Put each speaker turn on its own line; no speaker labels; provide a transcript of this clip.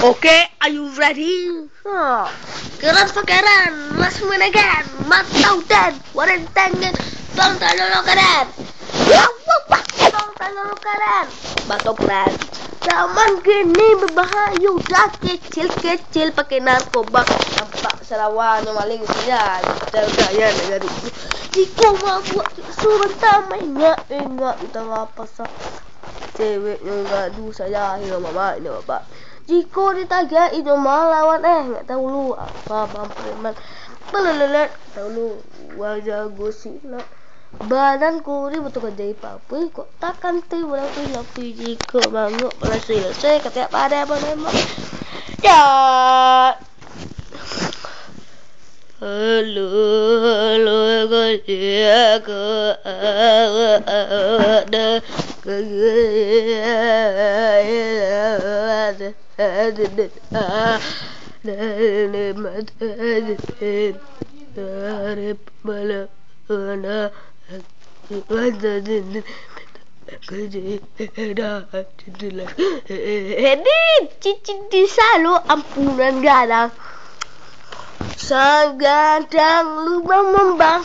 Okay, are you ready? Keran pakaran, mas menekan, matau dan warentengan, bang talolo karan. Bang talolo karan. Batok karan. Zaman kini berbahaya, dah kecil-kecil pakai narkoba. Nampak Sarawaknya maling sial. Tergaya negara itu. Jika mau buat sebentar ingat kita apa sah. Ceweknya ngadu saya hingga mama ini bapak. Jika ditagih itu malah lawan nggak tahu lu apa bang preman belelet tahu lu wajah gosip nak badan kuri betul kerja apa kok takkan tu berapa jika banguk pada selesai kata pada apa memang ya halo aku ada cincin di salo ampunan gadang segadang lubang membang